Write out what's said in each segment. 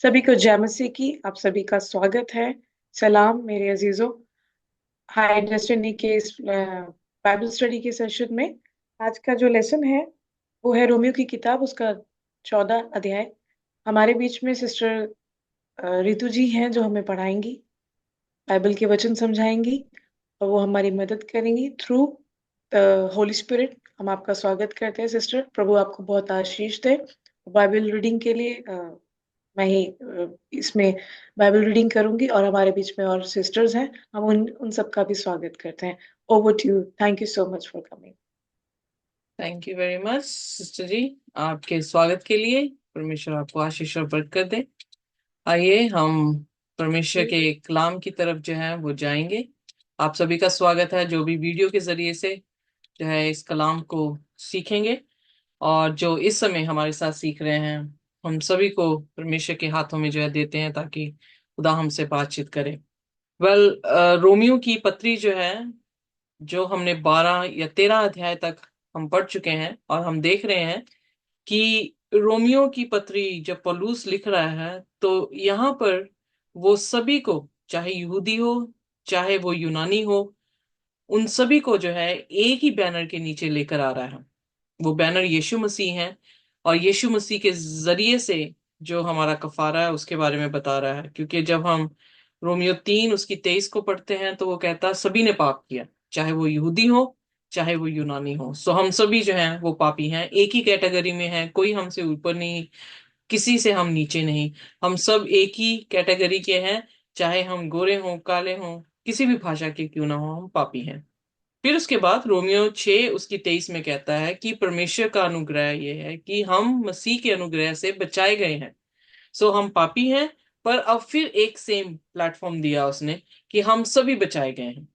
सभी को जय मसीह की। आप सभी का स्वागत है। सलाम मेरे अजीजों। हाई डेस्टिनी के इस बाइबल स्टडी के सेशन में आज का जो लेसन है वो है रोमियो की किताब, उसका 14 अध्याय। हमारे बीच में सिस्टर रितु जी हैं जो हमें पढ़ाएंगी, बाइबल के वचन समझाएंगी और वो हमारी मदद करेंगी थ्रू होली स्पिरिट। हम आपका स्वागत करते हैं सिस्टर। प्रभु आपको बहुत आशीष दे। बाइबल रीडिंग के लिए मैं ही इसमें बाइबल रीडिंग करूंगी और हमारे बीच में और सिस्टर्स हैं, हम उन उन सबका भी स्वागत करते हैं। Over to you. Thank you so much for coming. Thank you very much sister जी, आपके स्वागत के लिए। परमेश्वर आपको आशीष और बरकत दे। आइए हम परमेश्वर के कलाम की तरफ जो है वो जाएंगे। आप सभी का स्वागत है जो भी वीडियो के जरिए से जो है इस कलाम को सीखेंगे, और जो इस समय हमारे साथ सीख रहे हैं। हम सभी को परमेश्वर के हाथों में जो है देते हैं ताकि खुदा हमसे बातचीत करे। वेल, रोमियो की पत्री जो है, जो हमने 12 या 13 अध्याय तक हम पढ़ चुके हैं, और हम देख रहे हैं कि रोमियो की पत्री जब पौलुस लिख रहा है तो यहाँ पर वो सभी को, चाहे यहूदी हो चाहे वो यूनानी हो, उन सभी को जो है एक ही बैनर के नीचे लेकर आ रहा है। वो बैनर यीशु मसीह है, और यीशु मसीह के जरिए से जो हमारा कफारा है उसके बारे में बता रहा है। क्योंकि जब हम रोमियो 3 उसकी 23 को पढ़ते हैं तो वो कहता है सभी ने पाप किया, चाहे वो यहूदी हो चाहे वो यूनानी हो। सो हम सभी जो हैं वो पापी हैं, एक ही कैटेगरी में हैं, कोई हमसे ऊपर नहीं, किसी से हम नीचे नहीं। हम सब एक ही कैटेगरी के हैं, चाहे हम गोरे हों काले हों, किसी भी भाषा के क्यों ना हो, हम पापी हैं। फिर उसके बाद रोमियो 6 उसकी 23 में कहता है कि परमेश्वर का अनुग्रह ये है कि हम मसीह के अनुग्रह से बचाए गए हैं। सो हम पापी हैं, पर अब फिर एक सेम प्लेटफॉर्म दिया उसने कि हम सभी बचाए गए हैं।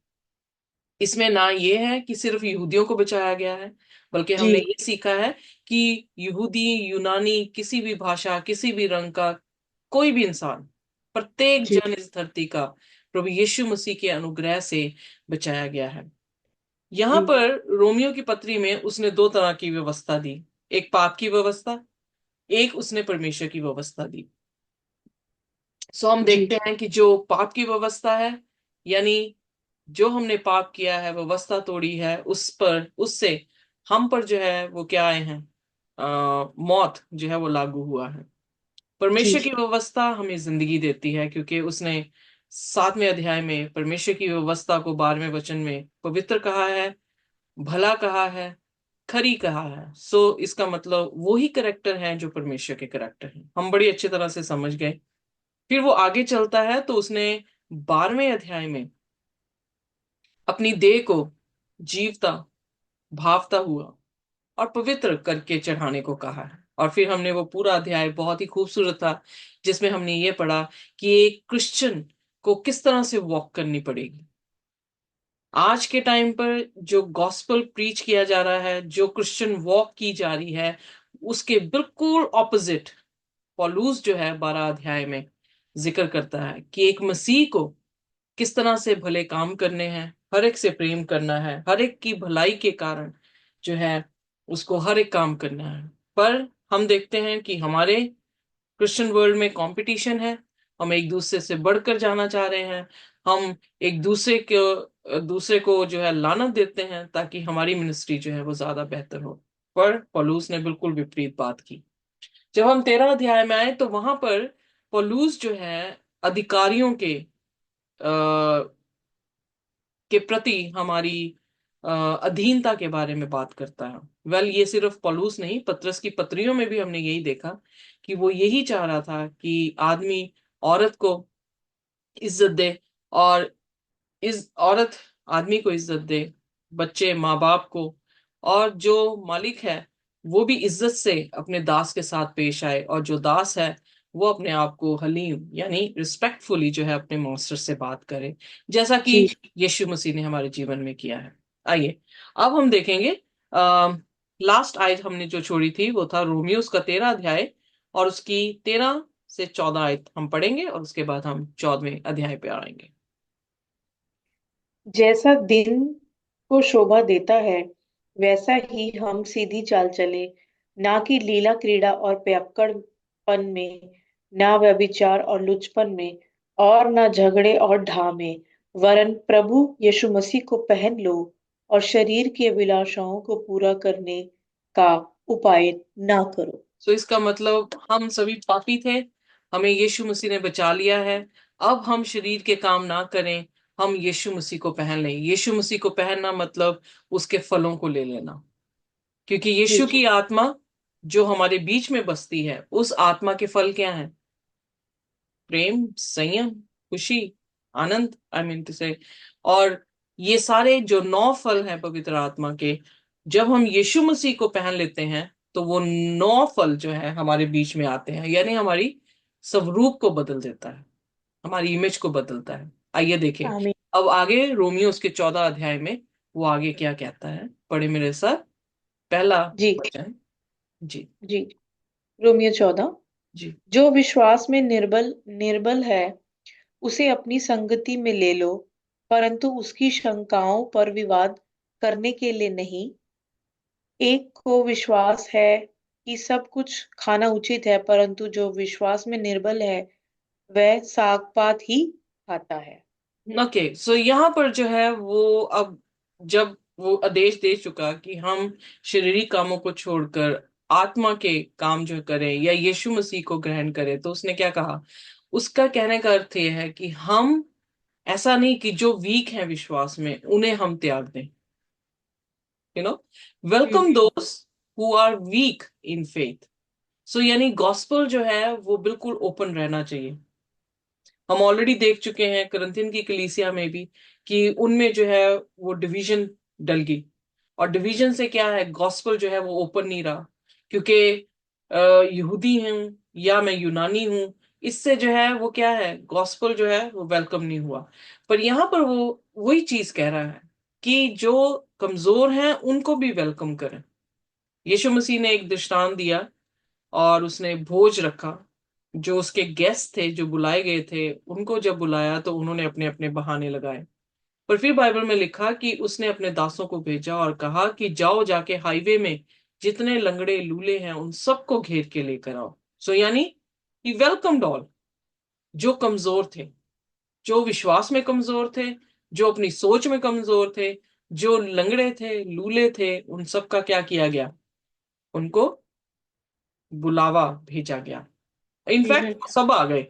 इसमें ना ये है कि सिर्फ यहूदियों को बचाया गया है, बल्कि जी हमने ये सीखा है कि यहूदी यूनानी, किसी भी भाषा किसी भी रंग का कोई भी इंसान, प्रत्येक जी जन इस धरती का प्रभु यीशु मसीह के अनुग्रह से बचाया गया है। यहाँ जी पर रोमियो की पत्री में उसने दो तरह की व्यवस्था दी। एक पाप की व्यवस्था, एक उसने परमेश्वर की व्यवस्था दी। सो हम जी देखते हैं कि जो पाप की व्यवस्था है, यानी जो हमने पाप किया है, व्यवस्था तोड़ी है, उस पर, उससे हम पर जो है वो क्या आए हैं, मौत जो है वो लागू हुआ है। जी परमेश्वर की व्यवस्था हमें जिंदगी देती है, क्योंकि उसने 7वें अध्याय में परमेश्वर की व्यवस्था को 12वें वचन में पवित्र कहा है, भला कहा है, खरी कहा है। सो इसका मतलब वो ही करेक्टर हैं जो परमेश्वर के करेक्टर हैं, हम बड़ी अच्छी तरह से समझ गए। फिर वो आगे चलता है तो उसने 12वें अध्याय में अपनी देह को जीवता, भावता हुआ और पवित्र करके चढ़ाने को कहा है। और फिर हमने वो पूरा अध्याय, बहुत ही खूबसूरत था, जिसमें हमने ये पढ़ा कि एक क्रिश्चियन को किस तरह से वॉक करनी पड़ेगी। आज के टाइम पर जो गॉस्पेल प्रीच किया जा रहा है, जो क्रिश्चियन वॉक की जा रही है, उसके बिल्कुल ऑपोजिट पौलुस जो है 12 अध्याय में जिक्र करता है कि एक मसीह को किस तरह से भले काम करने हैं, हर एक से प्रेम करना है, हर एक की भलाई के कारण जो है उसको हर एक काम करना है। पर हम देखते हैं कि हमारे क्रिश्चियन वर्ल्ड में कंपटीशन है, हम एक दूसरे से बढ़कर जाना चाह रहे हैं, हम एक दूसरे को जो है लानत देते हैं ताकि हमारी मिनिस्ट्री जो है वो ज्यादा बेहतर हो। पर पौलुस ने बिल्कुल विपरीत बात की। जब हम 13 अध्याय में आए तो वहां पर पौलुस जो है अधिकारियों के प्रति हमारी अधीनता के बारे में बात करता है। वेल, ये सिर्फ पौलुस नहीं, पत्रस की पत्रियों में भी हमने यही देखा कि वो यही चाह रहा था कि आदमी औरत को इज्जत दे, और इस औरत आदमी को इज्जत दे, बच्चे माँ बाप को, और जो मालिक है वो भी इज्जत से अपने दास के साथ पेश आए, और जो दास है वो अपने आप को हलीम यानी रिस्पेक्टफुली जो है अपने मास्टर से बात करे, जैसा कि जी यीशु मसीह ने हमारे जीवन में किया है। आइए अब हम देखेंगे, लास्ट आयत हमने जो छोड़ी थी वो था रोमियोस का 13 अध्याय, और उसकी 13 से 14 आयत हम पढ़ेंगे, और उसके बाद हम 14वें अध्याय पे आएंगे। जैसा दिन को शोभा देता है वैसा ही हम सीधी चाल चले, ना कि लीला क्रीड़ा और पियक्कड़पन में, ना व्यभिचार और लुचपन में, और ना झगड़े और ढा में, वरन प्रभु यीशु मसीह को पहन लो और शरीर की अभिलाषाओं को पूरा करने का उपाय ना करो। सो इसका मतलब हम सभी पापी थे, हमें यीशु मसीह ने बचा लिया है। अब हम शरीर के काम ना करें, हम यीशु मसीह को पहन लें। यीशु मसीह को पहनना मतलब उसके फलों को ले लेना, क्योंकि जी यीशु जी। की आत्मा जो हमारे बीच में बसती है, उस आत्मा के फल क्या हैं? प्रेम, संयम, खुशी, आनंद, आई मीन टू से। और ये सारे जो 9 फल हैं पवित्र आत्मा के, जब हम यीशु मसीह को पहन लेते हैं तो वो 9 फल जो है हमारे बीच में आते हैं, यानी हमारी स्वरूप को बदल देता है, हमारी इमेज को बदलता है। आइए देखें आमीन। अब आगे रोमियो उसके 14 अध्याय में वो आगे क्या कहता है। पढ़े मेरे साथ, पहला जी वचन। जी। जी। रोमियो 14। जी। जो विश्वास में निर्बल निर्बल है, उसे अपनी संगति में ले लो, परंतु उसकी शंकाओं पर विवाद करने के लिए नहीं। एक को विश्वास है कि सब कुछ खाना उचित है, परंतु जो विश्वास में निर्बल है, वह साग पात ही खाता है। ओके, सो यहाँ पर जो है वो अब जब वो आदेश दे चुका कि हम शारीरिक कामों को छोड़कर आत्मा के काम जो करें या यीशु मसीह को ग्रहण करें, तो उसने क्या कहा? उसका कहने का अर्थ यह है कि हम ऐसा नहीं कि जो वीक हैं विश्वास में उन्हें हम त्याग दें। You know, welcome hmm. Those who are weak in faith. So यानी गॉस्पल जो है वो बिल्कुल ओपन रहना चाहिए। हम ऑलरेडी देख चुके हैं करंथियन की कलीसिया में भी कि उनमें जो है वो डिवीजन डल गई। और डिवीजन से क्या है, गॉस्पल जो है वो ओपन नहीं रहा, क्योंकि यहूदी हूं या मैं यूनानी हूं, इससे जो है वो क्या है, गॉस्पल जो है वो वेलकम नहीं हुआ। पर यहाँ पर वो वही चीज कह रहा है कि जो कमजोर हैं उनको भी वेलकम करें। यीशु मसीह ने एक दृष्टांत दिया और उसने भोज रखा। जो उसके गेस्ट थे जो बुलाए गए थे, उनको जब बुलाया तो उन्होंने अपने अपने बहाने लगाए। पर फिर बाइबल में लिखा कि उसने अपने दासों को भेजा और कहा कि जाओ, जाके हाईवे में जितने लंगड़े लूले हैं उन सबको घेर के लेकर आओ। सो यानी ही वेलकम्ड ऑल, जो कमजोर थे, जो विश्वास में कमजोर थे, जो अपनी सोच में कमजोर थे, जो लंगड़े थे, लूले थे, उन सबका क्या किया गया? उनको बुलावा भेजा गया। इनफैक्ट हम्म। सब आ गए।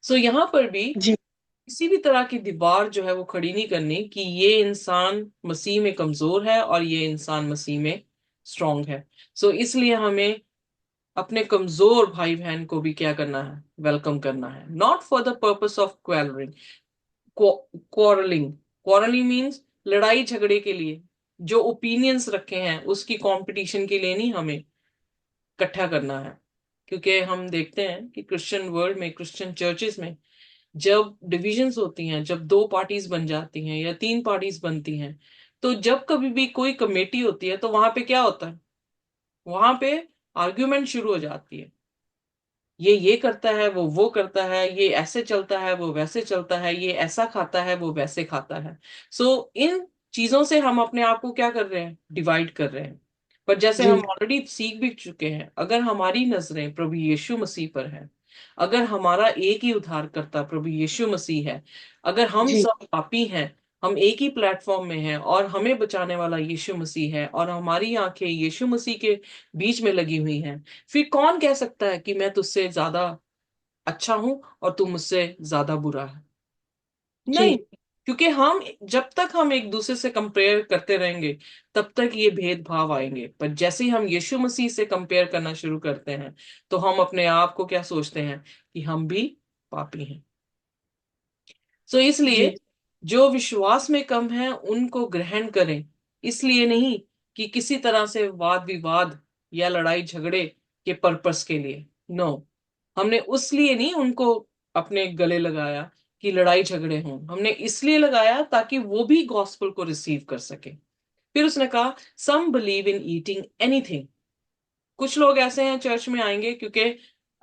सो यहां पर भी जी किसी भी तरह की दीवार जो है वो खड़ी नहीं करनी कि ये इंसान मसीह में कमजोर है और ये इंसान मसीह में स्ट्रांग है। सो इसलिए हमें अपने कमजोर भाई बहन को भी क्या करना है? वेलकम करना है, not for the purpose of quarreling, quarreling. Quarreling means लड़ाई झगड़े के लिए, जो ओपिनियंस रखे हैं उसकी कंपटीशन के लिए नहीं हमें इकट्ठा करना है। क्योंकि हम देखते हैं कि क्रिश्चियन वर्ल्ड में, क्रिश्चियन चर्चेस में जब डिविजन्स होती हैं, जब 2 पार्टीज बन जाती हैं या 3 पार्टीज बनती हैं, तो जब कभी भी कोई कमेटी होती है तो वहां पे क्या होता है? वहां पे आर्ग्यूमेंट शुरू हो जाती है। ये करता है, वो करता है, ये ऐसे चलता है, वो वैसे चलता है, ये ऐसा खाता है, वो वैसे खाता है। सो इन चीजों से हम अपने आप को क्या कर रहे हैं? डिवाइड कर रहे हैं। पर जैसे जी हम ऑलरेडी सीख भी चुके हैं, अगर हमारी नजरें प्रभु यीशु मसीह पर है, अगर हमारा एक ही उद्धारकर्ता प्रभु यीशु मसीह है, अगर हम जी सब पापी हैं, हम एक ही प्लेटफॉर्म में हैं और हमें बचाने वाला यीशु मसीह है और हमारी आंखें यीशु मसीह के बीच में लगी हुई हैं, फिर कौन कह सकता है कि मैं तुझसे ज्यादा अच्छा हूं और तू मुझसे ज्यादा बुरा है? नहीं। जी क्योंकि हम जब तक हम एक दूसरे से कंपेयर करते रहेंगे तब तक ये भेदभाव आएंगे। पर जैसे ही हम यीशु मसीह से कंपेयर करना शुरू करते हैं तो हम अपने आप को क्या सोचते हैं? कि हम भी पापी हैं। सो इसलिए जी जो विश्वास में कम है उनको ग्रहण करें, इसलिए नहीं कि किसी तरह से वाद विवाद या लड़ाई झगड़े के पर्पस के लिए। नो, हमने उस लिए नहीं उनको अपने गले लगाया कि लड़ाई झगड़े हों, हमने इसलिए लगाया ताकि वो भी गॉस्पल को रिसीव कर सके। फिर उसने कहा some believe in eating anything. कुछ लोग ऐसे हैं चर्च में आएंगे क्योंकि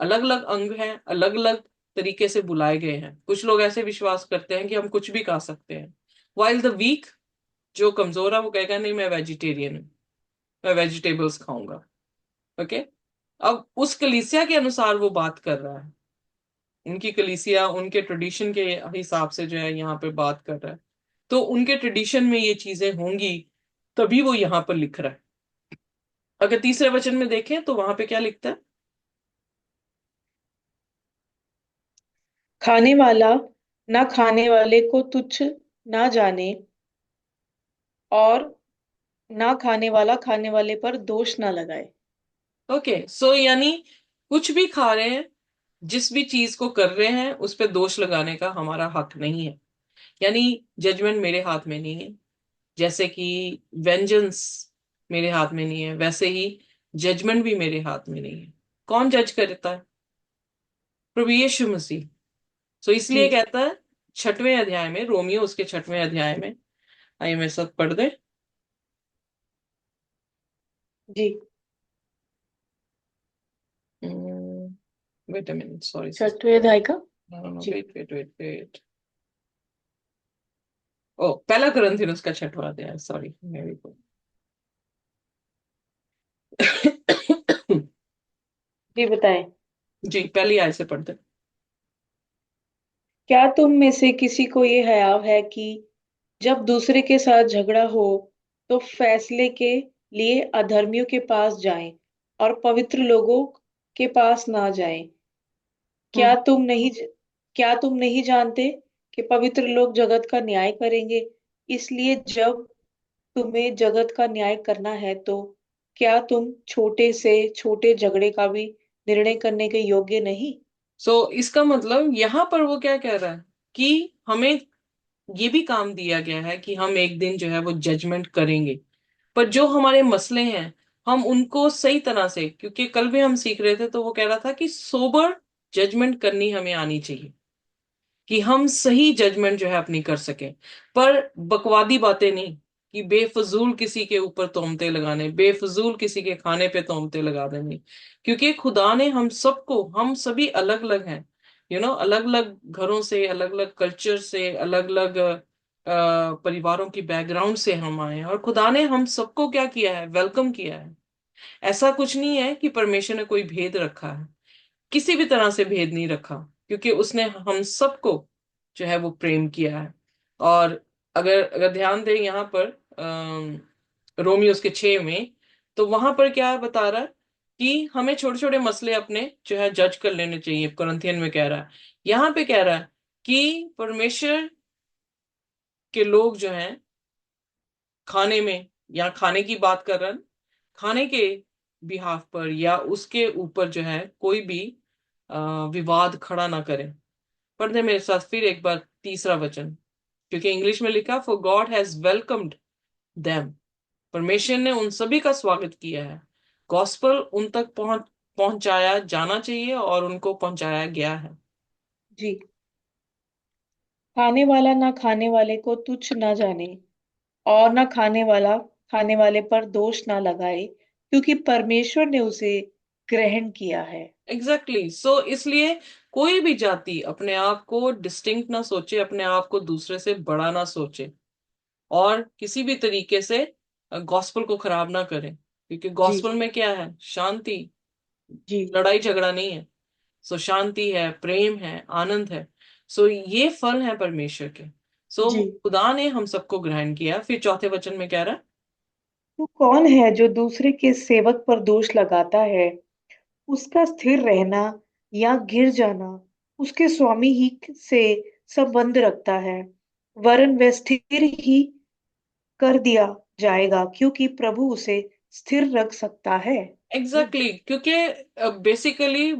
अलग अलग अंग हैं, अलग अलग तरीके से बुलाए गए हैं। कुछ लोग ऐसे विश्वास करते हैं कि हम कुछ भी खा सकते हैं, वाइल द वीक, जो कमजोर है, वो कहेगा नहीं मैं वेजिटेरियन हूं। मैं वेजिटेबल्स खाऊंगा। ओके। अब उस कलीसिया के अनुसार वो बात कर रहा है, उनकी कलीसिया उनके ट्रेडिशन के हिसाब से जो है यहाँ पे बात कर रहा है, तो उनके ट्रेडिशन में ये चीजें होंगी, तभी वो यहाँ पर लिख रहा है। अगर तीसरे वचन में देखें तो वहां पे क्या लिखता है? खाने वाला ना खाने वाले को तुच्छ ना जाने, और ना खाने वाला खाने वाले पर दोष ना लगाए। ओके, सो यानी कुछ भी खा रहे हैं, जिस भी चीज को कर रहे हैं, उस पर दोष लगाने का हमारा हक नहीं है। यानी जजमेंट मेरे हाथ में नहीं है। जैसे कि वेंजेंस मेरे हाथ में नहीं है, वैसे ही जजमेंट भी मेरे हाथ में नहीं है। कौन जज करता है? प्रभु यीशु मसीह। सो इसलिए जी। कहता है छठवें अध्याय में, रोमियो उसके छठवें अध्याय में, आइए मेरे साथ पढ़ दे। जी। Wait a minute, sorry sister. छठवें अध्याय का। नो नो, जी। Wait wait wait wait. ओ, पहला कुरिन्थियनुस का छठवां अध्याय, सॉरी मेरी को। जी बताएं। जी, पहली आय से पढ़ते। क्या तुम में से किसी को ये हयाव है कि जब दूसरे के साथ झगड़ा हो तो फैसले के लिए अधर्मियों के पास जाएं और पवित्र लोगों के पास ना जाएं? क्या हम्म। तुम नहीं क्या तुम नहीं जानते कि पवित्र लोग जगत का न्याय करेंगे? इसलिए जब तुम्हें जगत का न्याय करना है तो क्या तुम छोटे से छोटे झगड़े का भी निर्णय करने के योग्य नहीं? सो इसका मतलब यहाँ पर वो क्या कह रहा है कि हमें ये भी काम दिया गया है कि हम एक दिन जो है वो जजमेंट करेंगे। पर जो हमारे मसले हैं, हम उनको सही तरह से, क्योंकि कल भी हम सीख रहे थे, तो वो कह रहा था कि सोबर जजमेंट करनी हमें आनी चाहिए, कि हम सही जजमेंट जो है अपनी कर सकें। पर बकवादी बातें नहीं, कि बेफजूल किसी के ऊपर तोहमतें लगाने, बेफजूल किसी के खाने पे तोहमतें लगा देने। क्योंकि खुदा ने हम सबको, हम सभी अलग अलग हैं, अलग अलग घरों से, अलग अलग कल्चर से, अलग अलग परिवारों की बैकग्राउंड से हम आए हैं, और खुदा ने हम सबको क्या किया है? वेलकम किया है। ऐसा कुछ नहीं है कि परमेश्वर ने कोई भेद रखा है, किसी भी तरह से भेद नहीं रखा, क्योंकि उसने हम सबको जो है वो प्रेम किया है। और अगर अगर ध्यान दें यहाँ पर रोमियोस के 6 में, तो वहां पर क्या बता रहा है कि हमें छोटे छोटे मसले अपने जो है जज कर लेने चाहिए। कुरिन्थियन में कह रहा है, यहाँ पे कह रहा है कि परमेश्वर के लोग जो हैं खाने में, या खाने की बात कर रहा है, खाने के बिहाफ पर या उसके ऊपर जो है कोई भी विवाद खड़ा ना करें। पढ़ने मेरे साथ फिर एक बार तीसरा वचन, क्योंकि इंग्लिश में लिखा, for God has welcomed them. परमेश्वर ने उन सभी का स्वागत किया है। गॉस्पल उन तक पहुंचाया जाना चाहिए, और उनको पहुंचाया गया है। जी। खाने वाला ना खाने वाले को तुच्छ ना जाने, और ना खाने वाला खाने वाले पर दोष ना लगाए, क्योंकि परमेश्वर ने उसे ग्रहण किया है। एग्जैक्टली, सो इसलिए कोई भी जाति अपने आप को डिस्टिंक्ट ना सोचे, अपने आप को दूसरे से बड़ा ना सोचे, और किसी भी तरीके से गॉस्पल को खराब ना करें, क्योंकि जी। गॉस्पल में क्या है? शांति, जी। लड़ाई झगड़ा नहीं है। सो शांति है, प्रेम है, आनंद है। सो ये फल है परमेश्वर के। सो जी। खुदा ने हम सबको ग्रहण किया। फिर चौथे वचन में कह रहा है, तो कौन है जो दूसरे के सेवक पर दोष लगाता है? उसका स्थिर रहना या गिर जाना उसके स्वामी ही से संबंध रखता है, वरन वह स्थिर ही कर दिया जाएगा, क्योंकि प्रभु उसे स्थिर रख सकता है। एग्जैक्टली, क्योंकि बेसिकली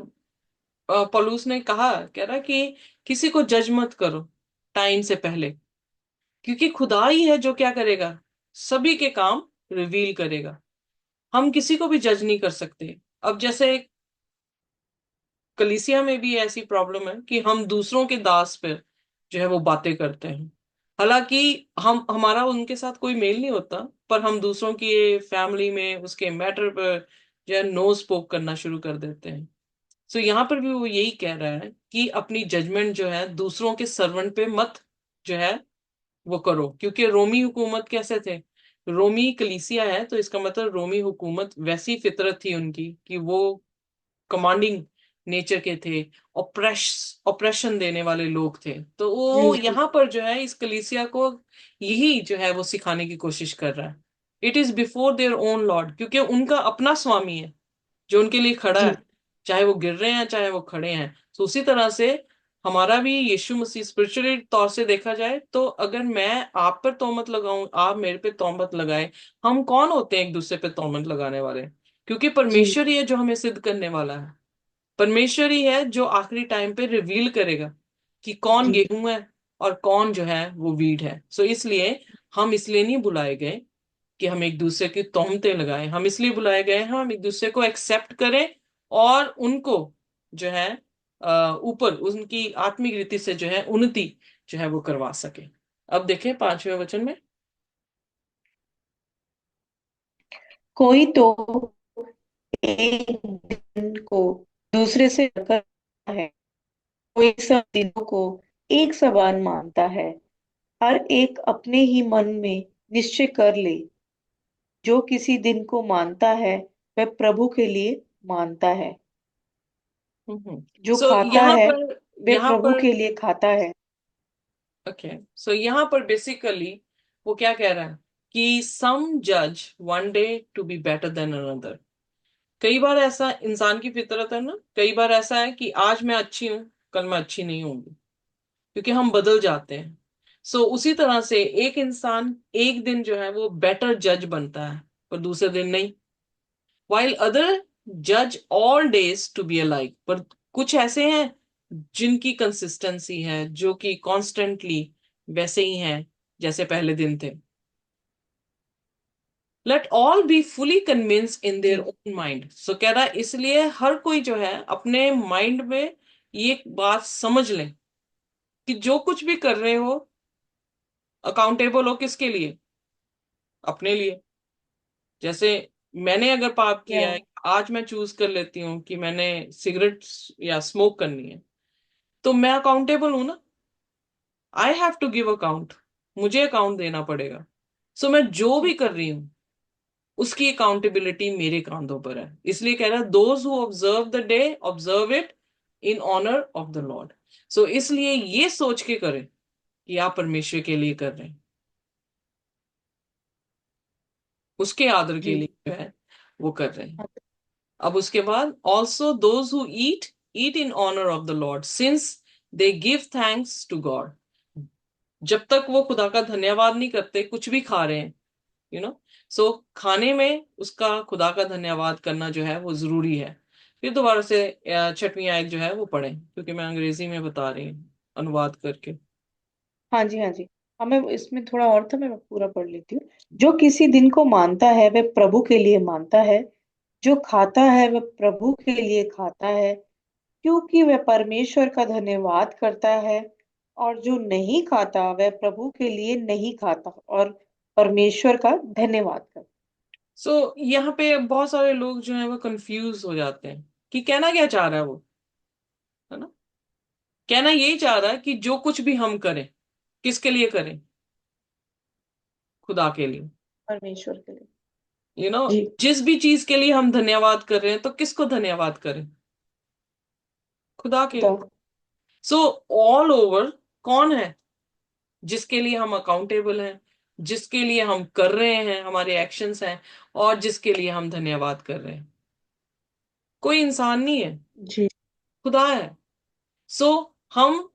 पौलुस ने कहा, कह रहा कि किसी को जज मत करो टाइम से पहले, क्योंकि खुदा ही है जो क्या करेगा? सभी के काम रिवील करेगा। हम किसी को भी जज नहीं कर सकते। अब जैसे कलीसिया में भी ऐसी प्रॉब्लम है कि हम दूसरों के दास पे जो है वो बातें करते हैं, हालांकि हम, हमारा उनके साथ कोई मेल नहीं होता, पर हम दूसरों की फैमिली में उसके मैटर पर जो है नो स्पोक करना शुरू कर देते हैं। सो यहाँ पर भी वो यही कह रहा है कि अपनी जजमेंट जो है दूसरों के सर्वेंट पे मत जो है वो करो, क्योंकि रोमी हुकूमत कैसे थे रोमी कलीसिया है, तो इसका मतलब रोमी हुकूमत वैसी फितरत थी उनकी कि वो कमांडिंग नेचर के थे, ऑपरेशन देने वाले लोग थे। तो जी वो जी यहाँ पर जो है इस कलीसिया को यही जो है वो सिखाने की कोशिश कर रहा है। It is before their own Lord, क्योंकि उनका अपना स्वामी है जो उनके लिए खड़ा जी है, चाहे वो गिर रहे हैं चाहे वो खड़े हैं। तो उसी तरह से हमारा भी यीशु मसीह स्पिरिचुअली तौर से देखा जाए तो अगर मैं आप पर तोहमत लगाऊं, आप मेरे पे तोहमत लगाए, हम कौन होते हैं एक दूसरे पे तोहमत लगाने वाले? क्योंकि जी परमेश्वर ही है जो हमें सिद्ध करने वाला है। परमेश्वर ही है जो आखिरी टाइम पे रिवील करेगा कि कौन जी गेहूं है और कौन जो है वो वीट है। सो इसलिए हम इसलिए नहीं बुलाए गए कि हम एक दूसरे की तोहमतें लगाएं, हम इसलिए बुलाए गए हैं हम एक दूसरे को एक्सेप्ट करें और उनको जो है ऊपर उनकी आत्मिक रीति से जो है उन्नति जो है वो करवा सके। अब देखें 5वें वचन में। कोई तो एक दिन को दूसरे से करता है, कोई सब दिनों को एक समान मानता है। हर एक अपने ही मन में निश्चय कर ले, जो किसी दिन को मानता है वह प्रभु के लिए मानता है। जो सो खाता यहाँ है पर वह यहाँ प्रभु पर के लिए खाता है। ओके, सो यहाँ पर बेसिकली वो क्या कह रहा है कि सम जज one day to be better than another. कई बार ऐसा इंसान की फितरत है ना, कई बार ऐसा है कि आज मैं अच्छी हूं, कल मैं अच्छी नहीं होंगी, क्योंकि हम बदल जाते हैं। सो उसी तरह से एक इंसान एक दिन जो है वो बेटर जज बनता है पर दूसरे दिन नहीं। while अदर जज all days to be alike, पर कुछ ऐसे हैं जिनकी कंसिस्टेंसी है, जो कि कॉन्स्टेंटली वैसे ही हैं जैसे पहले दिन थे। Let all be fully convinced in their जी ओन माइंड। सो कह रहा है इसलिए हर कोई जो है अपने माइंड में ये बात समझ लें कि जो कुछ भी कर रहे हो अकाउंटेबल हो किसके लिए? अपने लिए। जैसे मैंने अगर पाप या किया है, आज मैं चूज कर लेती हूँ कि मैंने सिगरेट या स्मोक करनी है, तो मैं अकाउंटेबल हूं ना। I have to give account, मुझे अकाउंट देना पड़ेगा। सो मैं जो भी कर रही हूँ उसकी अकाउंटेबिलिटी मेरे कांधों पर है। इसलिए कह रहा है those who observe the day observe it in honour of the lord. So इसलिए ये सोच के करें कि आप परमेश्वर के लिए कर रहे हैं, उसके आदर के जी लिए जो है वो कर रहे हैं। अब उसके बाद also those who eat eat in honour of the Lord since they give thanks to God. जब तक वो खुदा का धन्यवाद नहीं करते कुछ भी खा रहे हैं, यू नो, सो खाने में उसका खुदा का धन्यवाद करना जो है वो जरूरी है। फिर दोबारा से 6वीं आयत जो है वो पढ़ें, क्योंकि मैं अंग्रेजी में बता रही हूँ अनुवाद करके। हाँ जी हाँ जी। हाँ, मैं इसमें थोड़ा और था, मैं पूरा पढ़ लेती हूँ। जो किसी दिन को मानता है वह प्रभु के लिए मानता है। जो खाता है वह प्रभु के लिए खाता है, क्योंकि वह परमेश्वर का धन्यवाद करता है। और जो नहीं खाता वह प्रभु के लिए नहीं खाता और परमेश्वर का धन्यवाद करता सो यहाँ पे बहुत सारे लोग जो है वो कंफ्यूज हो जाते हैं कि कहना क्या चाह रहा है वो, है ना? कहना यही चाह रहा है कि जो कुछ भी हम करें किसके लिए करें? खुदा के लिए। परमेश्वर के लिए। यू नो, जी। जिस भी चीज के लिए हम धन्यवाद कर रहे हैं तो किसको धन्यवाद करें? खुदा के खुदा। लिए। सो ऑल ओवर कौन है जिसके लिए हम अकाउंटेबल हैं, जिसके लिए हम कर रहे हैं, हमारे एक्शंस हैं, और जिसके लिए हम धन्यवाद कर रहे हैं? कोई इंसान नहीं है, जी खुदा है। सो हम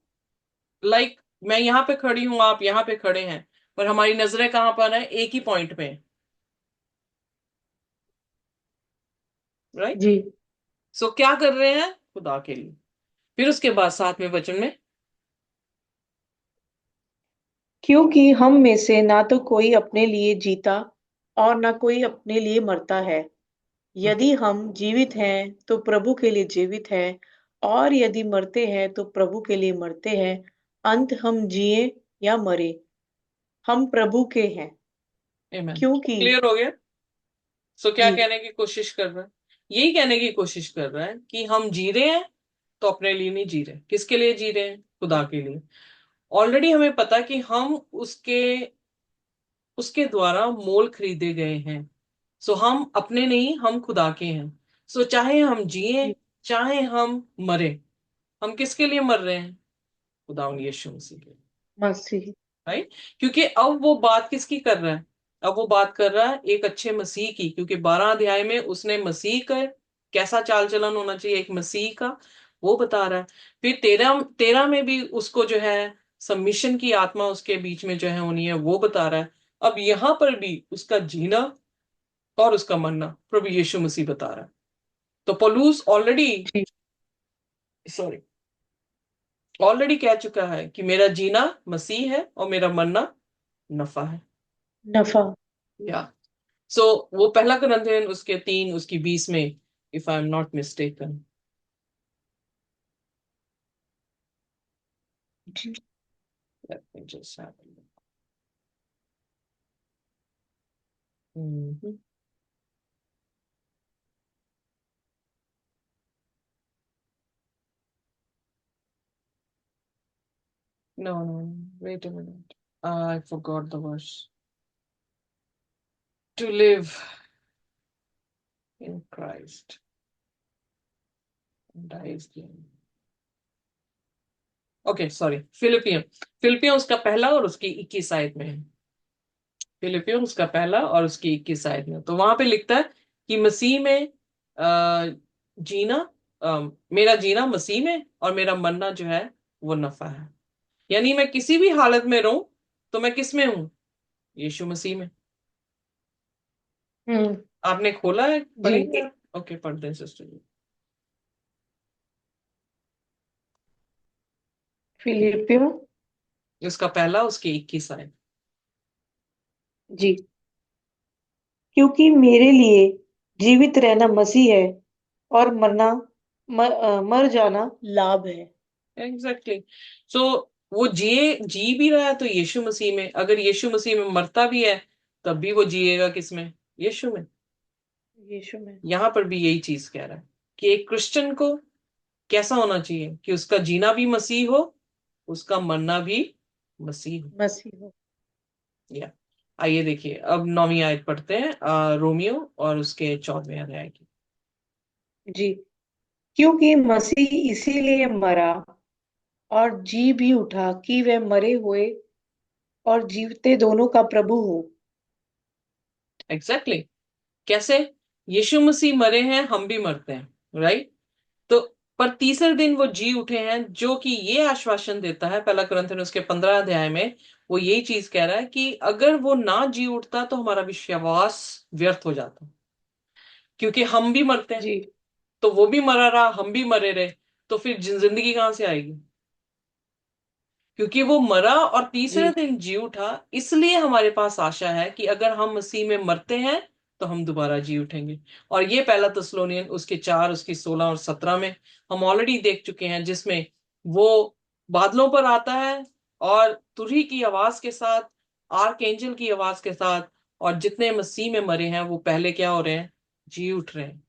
लाइक मैं यहाँ पे खड़ी हूं, आप यहाँ पे खड़े हैं, पर हमारी नजरें कहाँ पर है? एक ही पॉइंट पे, राइट? जी। सो क्या कर रहे हैं? खुदा के लिए। फिर उसके बाद 7वें वचन में। क्योंकि हम में से ना तो कोई अपने लिए जीता और ना कोई अपने लिए मरता है। यदि हम जीवित हैं तो प्रभु के लिए जीवित हैं, और यदि मरते हैं तो प्रभु के लिए मरते हैं। अंत हम जिए या मरे, हम प्रभु के हैं। आमेन। क्योंकि क्लियर हो गया? सो क्या जी कहने की कोशिश कर रहा है? यही कहने की कोशिश कर रहा है कि हम जी रहे हैं तो अपने लिए नहीं जी रहे। किसके लिए जी रहे हैं? खुदा के लिए। ऑलरेडी हमें पता कि हम उसके द्वारा मोल खरीदे गए हैं। सो हम अपने नहीं, हम खुदा के हैं। सो चाहे हम जिए, जी। चाहे हम मरे, हम किसके लिए मर रहे हैं? खुदा यीशु मसीह के लिए। मसीह। राइट? क्योंकि अब वो बात किसकी कर रहा है? अब वो बात कर रहा है एक अच्छे मसीह की, क्योंकि 12 अध्याय में उसने मसीह का कैसा चाल चलन होना चाहिए, एक मसीह का, वो बता रहा है। फिर 13 में भी उसको जो है सबमिशन की आत्मा उसके बीच में जो है होनी है, वो बता रहा है। अब यहां पर भी उसका जीना और उसका मरना प्रभु यीशु मसीह बता रहा है। तो पौलुस ऑलरेडी, जी। सॉरी, ऑलरेडी कह चुका है कि मेरा जीना मसीह है और मेरा मरना नफा है। नफा। या सो वो पहला कुरिन्थियन उसके 3 उसकी 20 में, if I am not mistaken. जी। Let me just have a look. Mhm. No, no, wait a minute. I forgot the verse. To live in Christ and die is gain. Okay sorry, Philippian, Philippian उसका पहला और उसकी 21 आयत में है। Philippian उसका पहला और उसकी 21 आयत में, तो वहां पे लिखता है कि मसीह में जीना, मेरा जीना मसीह में और मेरा मरना जो है वो नफा है। यानी मैं किसी भी हालत में रहूं तो मैं किस में हूं? यीशु मसीह में। हम्म। आपने खोला है, जी। पढ़ेंगे आप? ओके, पढ़ दें सिस्टर जी। फिलिपियो। उसका पहला उसकी 21 आयत। जी। क्योंकि मेरे लिए जीवित रहना मसीह है और मर जाना लाभ है। एग्जैक्टली। सो वो जी भी रहा है तो यीशु मसीह में, अगर यीशु मसीह में मरता भी है तब भी वो जिएगा किसमें? यीशु में। यीशु में। यहां पर भी यही चीज कह रहा है कि एक क्रिश्चियन को कैसा होना चाहिए कि उसका जीना भी मसीह हो, उसका मरना भी मसीह हो। मसीह हो। या आइए देखिए, अब 9वीं आयत पढ़ते हैं, रोमियो और उसके 14वें अध्याय की। जी। क्योंकि मसीह इसीलिए मरा और जी भी उठा कि वह मरे हुए और जीवते दोनों का प्रभु हो। Exactly exactly. कैसे? यीशु मसीह मरे हैं, हम भी मरते हैं, राइट? तो पर तीसरे दिन वो जी उठे हैं, जो कि ये आश्वासन देता है, पहला कुरिन्थियन उसके 15 अध्याय में वो यही चीज कह रहा है कि अगर वो ना जी उठता तो हमारा विश्वास व्यर्थ हो जाता, क्योंकि हम भी मरते हैं। जी। तो वो भी मरा रहा, हम भी मरे रहे, तो फिर जिंदगी कहां से आएगी? क्योंकि वो मरा और तीसरे जी। दिन जी उठा, इसलिए हमारे पास आशा है कि अगर हम मसीह में मरते हैं तो हम दोबारा जी उठेंगे। और ये पहला तस्सलोनियन उसके 4 उसकी 16 और 17 में हम ऑलरेडी देख चुके हैं, जिसमें वो बादलों पर आता है और तुरही की आवाज के साथ, आर्क एंजल की आवाज के साथ, और जितने मसीह में मरे हैं वो पहले क्या हो रहे हैं? जी उठ रहे हैं।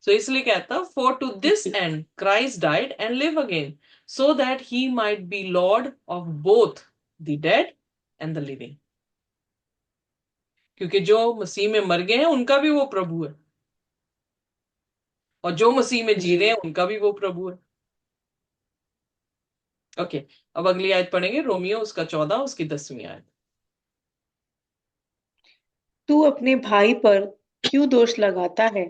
सो इसलिए कहता, फॉर टू दिस जी। And Christ died and live again, so that he might be Lord of both the dead and the living. क्योंकि जो मसीह में मर गए हैं उनका भी वो प्रभु है, और जो मसीह में जी जी। रहे हैं उनका भी वो प्रभु है। ओके, अब अगली आयत पढ़ेंगे, रोमियो उसका 14 उसकी 10वीं आयत। तू अपने भाई पर क्यों दोष लगाता है,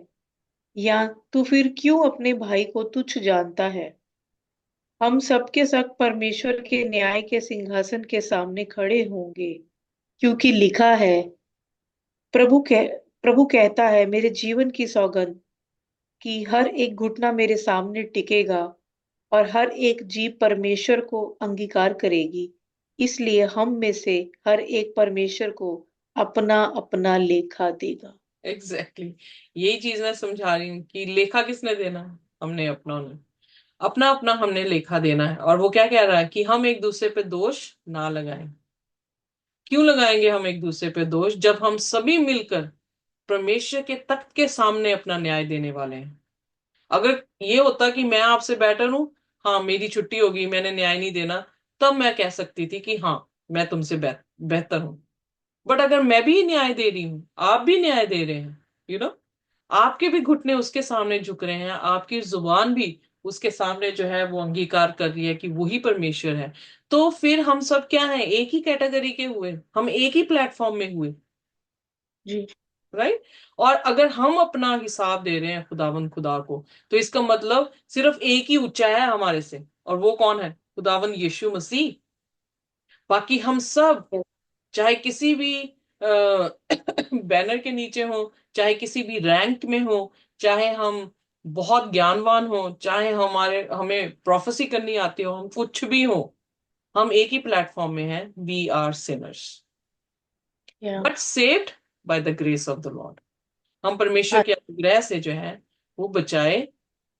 या तू फिर क्यों अपने भाई को तुच्छ जानता है? हम सबके सब परमेश्वर के न्याय के सिंहासन के सामने खड़े होंगे, क्योंकि लिखा है, प्रभु कहता है, मेरे जीवन की सौगंध, कि हर एक घुटना मेरे सामने टिकेगा और हर एक जीभ परमेश्वर को अंगीकार करेगी। इसलिए हम में से हर एक परमेश्वर को अपना अपना लेखा देगा। Exactly exactly. यही चीज मैं समझा रही हूँ कि लेखा किसने देना है? हमने अपना, अपना अपना हमने लेखा देना है। और वो क्या कह रहा है कि हम एक दूसरे पे दोष ना लगाएं। क्यों लगाएंगे हम एक दूसरे पे दोष, जब हम सभी मिलकर परमेश्वर के तख्त के सामने अपना न्याय देने वाले हैं? अगर ये होता कि मैं आपसे बेटर हूं, हाँ मेरी छुट्टी होगी, मैंने न्याय नहीं देना, तब मैं कह सकती थी कि हाँ मैं तुमसे बेहतर हूं। बट अगर मैं भी न्याय दे रही हूं, आप भी न्याय दे रहे हैं, आपके भी घुटने उसके सामने झुक रहे हैं, आपकी जुबान भी उसके सामने जो है वो अंगीकार कर रही है कि वही परमेश्वर है, तो फिर हम सब क्या हैं, एक ही कैटेगरी के हुए, हम एक ही प्लेटफॉर्म में हुए। जी। राइट। और अगर हम अपना हिसाब दे रहे हैं खुदावन खुदा को, तो इसका मतलब सिर्फ एक ही ऊंचा है हमारे से, और वो कौन है? खुदावन यीशु मसीह। बाकी हम सब, चाहे किसी भी बैनर के नीचे हो, चाहे किसी भी रैंक में हो, चाहे हम बहुत ज्ञानवान हो, चाहे हमारे हमें प्रोफेसी करनी आती हो, हम कुछ भी हो, हम एक ही प्लेटफॉर्म में हैं, वी आर सिनर्स या। But saved by the grace of the Lord. हम परमेश्वर के अनुग्रह से जो है वो बचाए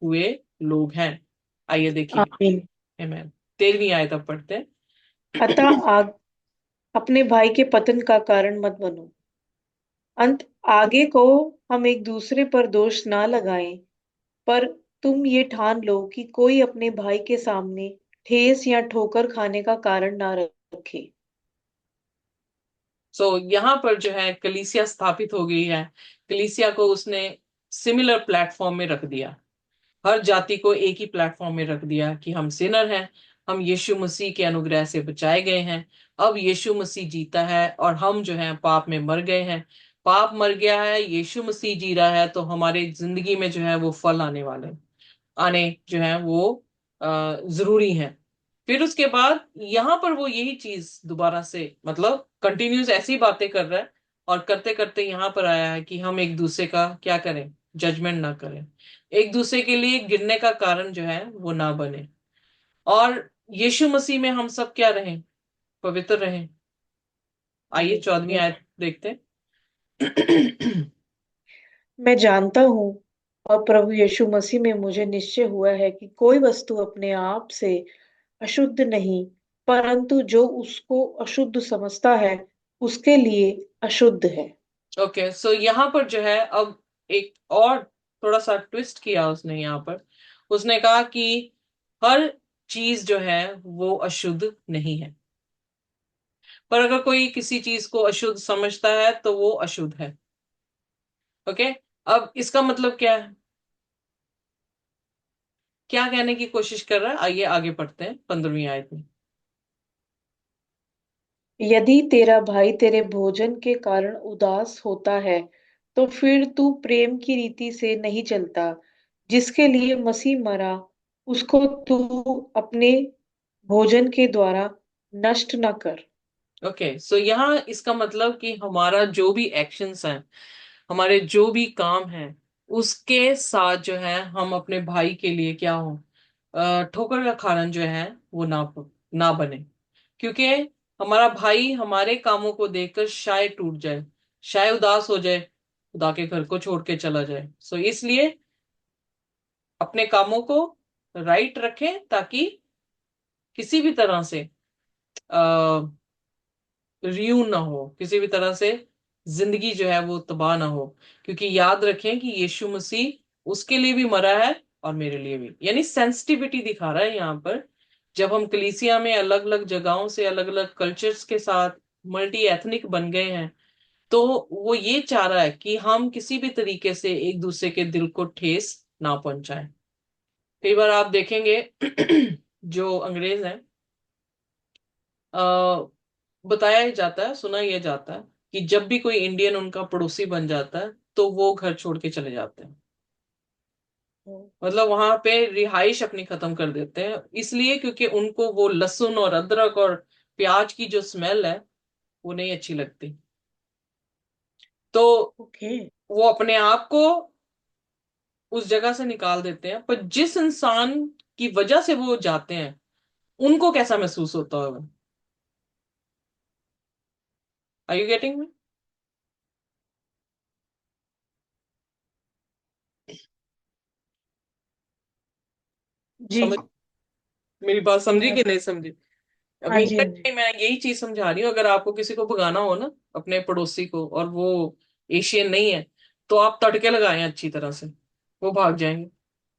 हुए लोग हैं। आइए देखिए। आमीन। आमीन। 13वीं आयत अब पढ़ते अतः हैं। अपने भाई के पतन का कारण मत बनो। अंत आगे को हम एक दूसरे पर दोष ना लगाएं, पर तुम ये ठान लो कि कोई अपने भाई के सामने ठेस या ठोकर खाने का कारण ना रखे। यहाँ पर जो है कलीसिया स्थापित हो गई है। कलीसिया को उसने सिमिलर प्लेटफॉर्म में रख दिया, हर जाति को एक ही प्लेटफॉर्म में रख दिया कि हम सिनर हैं, हम यीशु मसीह के अनुग्रह से बचाए गए हैं। अब यीशु मसीह जीता है और हम जो है पाप में मर गए हैं। पाप मर गया है, यीशु मसीह जी रहा है, तो हमारे जिंदगी में जो है वो फल आने वाले हैं, आने जो है वो जरूरी है। फिर उसके बाद यहाँ पर वो यही चीज दोबारा से मतलब कंटिन्यूस ऐसी बातें कर रहा है, और करते करते यहाँ पर आया है कि हम एक दूसरे का क्या करें, जजमेंट ना करें, एक दूसरे के लिए गिरने का कारण जो है वो ना बने, और यीशु मसीह में हम सब क्या रहें, पवित्र रहें। आइए जी। 14वीं आयत देखते हैं। मैं जानता हूँ और प्रभु यीशु मसीह में मुझे निश्चय हुआ है कि कोई वस्तु अपने आप से अशुद्ध नहीं, परंतु जो उसको अशुद्ध समझता है उसके लिए अशुद्ध है। ओके, सो यहाँ पर जो है अब एक और थोड़ा सा ट्विस्ट किया उसने यहाँ पर। उसने कहा कि हर चीज जो है वो अशुद्ध नहीं है, पर अगर कोई किसी चीज को अशुद्ध समझता है तो वो अशुद्ध है। ओके, अब इसका मतलब क्या है, क्या कहने की कोशिश कर रहा है? आइए आगे पढ़ते हैं 15वीं आयत में। यदि तेरा भाई तेरे भोजन के कारण उदास होता है, तो फिर तू प्रेम की रीति से नहीं चलता, जिसके लिए मसीह मरा, उसको तू अपने भोजन के द्वारा नष्ट न कर। ओके, सो यहाँ इसका मतलब कि हमारा जो भी एक्शंस हैं, हमारे जो भी काम हैं, उसके साथ जो है हम अपने भाई के लिए क्या हो, ठोकर का कारण जो है वो ना बने। क्योंकि हमारा भाई हमारे कामों को देखकर शायद टूट जाए, शायद उदास हो जाए, खुदा के घर को छोड़ के चला जाए। सो इसलिए अपने कामों को राइट रखें, ताकि किसी भी तरह से रियून ना हो, किसी भी तरह से जिंदगी जो है वो तबाह ना हो। क्योंकि याद रखें कि यीशु मसीह उसके लिए भी मरा है और मेरे लिए भी, यानी सेंसिटिविटी दिखा रहा है यहाँ पर। जब हम कलीसिया में अलग अलग जगहों से, अलग अलग कल्चर्स के साथ मल्टी एथनिक बन गए हैं, तो वो ये चाह रहा है कि हम किसी भी तरीके से एक दूसरे के दिल को ठेस ना पहुंचाएं। कई बार आप देखेंगे जो अंग्रेज हैं, बताया ही जाता है, सुना यह जाता है कि जब भी कोई इंडियन उनका पड़ोसी बन जाता है तो वो घर छोड़ के चले जाते हैं, मतलब वहां पे रिहाइश अपनी खत्म कर देते हैं, इसलिए क्योंकि उनको वो लहसुन और अदरक और प्याज की जो स्मेल है वो नहीं अच्छी लगती। तो ओके। वो अपने आप को उस जगह से निकाल देते हैं, पर जिस इंसान की वजह से वो जाते हैं उनको कैसा महसूस होता होगा। Are you getting me? जी। समझ, मेरी बात समझी कि नहीं समझी? हाँ अभी जी, हाँ जी। मैं यही चीज समझा रही हूँ, अगर आपको किसी को भगाना हो ना, अपने पड़ोसी को, और वो एशियन नहीं है, तो आप तड़के लगाएं अच्छी तरह से, वो भाग जाएंगे,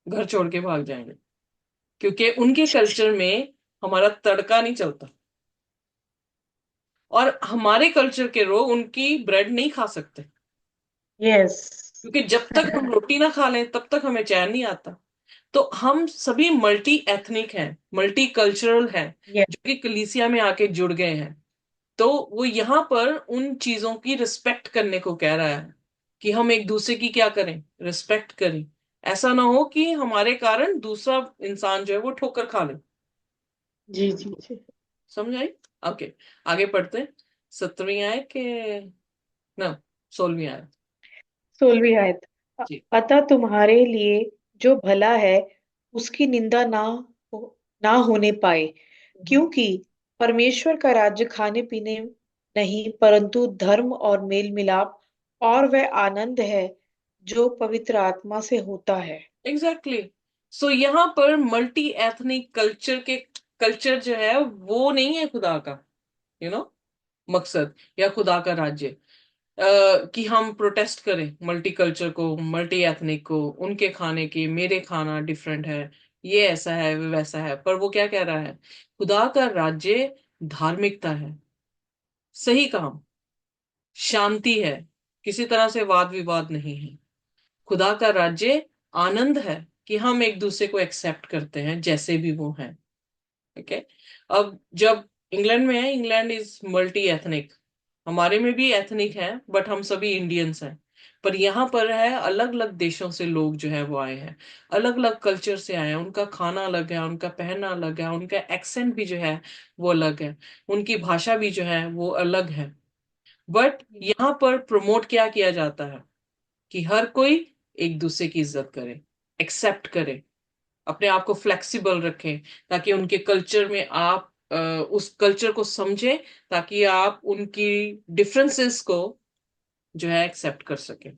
घर छोड़ के भाग जाएंगे, क्योंकि उनके कल्चर में हमारा तड़का नहीं चलता। और हमारे कल्चर के लोग उनकी ब्रेड नहीं खा सकते, यस। क्योंकि जब तक हम रोटी ना खा लें तब तक हमें चैन नहीं आता। तो हम सभी मल्टी एथनिक हैं, मल्टी कल्चरल हैं, यस जो कि कलीसिया में आके जुड़ गए हैं। तो वो यहाँ पर उन चीजों की रिस्पेक्ट करने को कह रहा है कि हम एक दूसरे की क्या करें, रिस्पेक्ट करें। ऐसा ना हो कि हमारे कारण दूसरा इंसान जो है वो ठोकर खा ले। जी जी जी। समझ आई? ओके, आगे पढ़ते हैं। 17वीं आयत के, ना 16वीं आयत। 16वीं आयत। जी। अतः तुम्हारे लिए जो भला है उसकी निंदा ना होने पाए, क्योंकि परमेश्वर का राज्य खाने पीने नहीं परंतु धर्म और मेल मिलाप और वह आनंद है जो पवित्र आत्मा से होता है। एग्जैक्टली। सो यहाँ पर मल्टी एथनिक कल्चर के, कल्चर जो है वो नहीं है खुदा का, यू नो, मकसद या खुदा का राज्य। कि हम प्रोटेस्ट करें मल्टी कल्चर को, मल्टी एथनिक को, उनके खाने की मेरे खाना डिफरेंट है, ये ऐसा है वो वैसा है। पर वो क्या कह रहा है? खुदा का राज्य धार्मिकता है, सही काम, शांति है, किसी तरह से वाद विवाद नहीं है। खुदा का राज्य आनंद है कि हम एक दूसरे को एक्सेप्ट करते हैं जैसे भी वो हैं। ओके। अब जब इंग्लैंड में है, इंग्लैंड इज मल्टी एथनिक, हमारे में भी एथनिक है बट हम सभी इंडियंस हैं। पर यहाँ पर है अलग अलग देशों से लोग जो है वो आए हैं, अलग अलग कल्चर से आए हैं, उनका खाना अलग है, उनका पहनना अलग है, उनका एक्सेंट भी जो है वो अलग है, उनकी भाषा भी जो है वो अलग है। बट यहाँ पर प्रमोट क्या किया जाता है कि हर कोई एक दूसरे की इज्जत करे, एक्सेप्ट करे, अपने आप को फ्लेक्सिबल रखें, ताकि उनके कल्चर में आप उस कल्चर को समझें, ताकि आप उनकी डिफरेंसेस को जो है एक्सेप्ट कर सकें।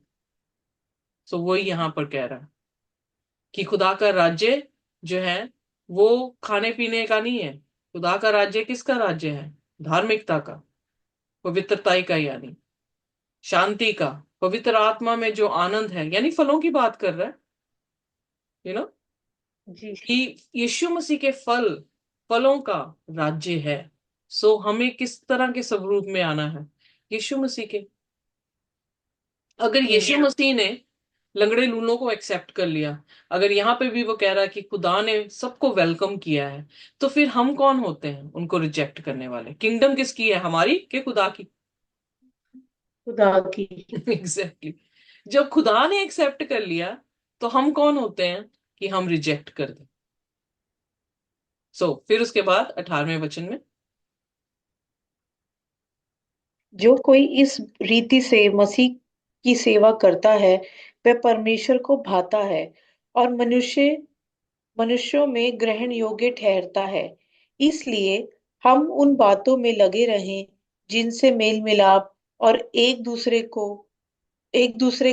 सो वही यहाँ पर कह रहा है कि खुदा का राज्य जो है वो खाने पीने का नहीं है। खुदा का राज्य किसका राज्य है? धार्मिकता का, पवित्रताई का, यानी शांति का, पवित्र आत्मा में जो आनंद है, यानी फलों की बात कर रहा है, यू नो, जी कि यीशु मसीह के फल, फलों का राज्य है। सो हमें किस तरह के स्वरूप में आना है? यीशु मसीह के। अगर यीशु मसीह ने लंगड़े लूलों को एक्सेप्ट कर लिया, अगर यहाँ पे भी वो कह रहा है कि खुदा ने सबको वेलकम किया है, तो फिर हम कौन होते हैं उनको रिजेक्ट करने वाले? किंगडम किसकी है, हमारी कि खुदा की? खुदा की। एग्जैक्टली। जब खुदा ने एक्सेप्ट कर लिया, तो हम कौन होते हैं कि हम रिजेक्ट कर दें? फिर उसके बाद 18वें वचन में, जो कोई इस रीति से मसीह की सेवा करता है वह परमेश्वर को भाता है और मनुष्यों में ग्रहण योग्य ठहरता है। इसलिए हम उन बातों में लगे रहें जिनसे मेल मिलाप और एक दूसरे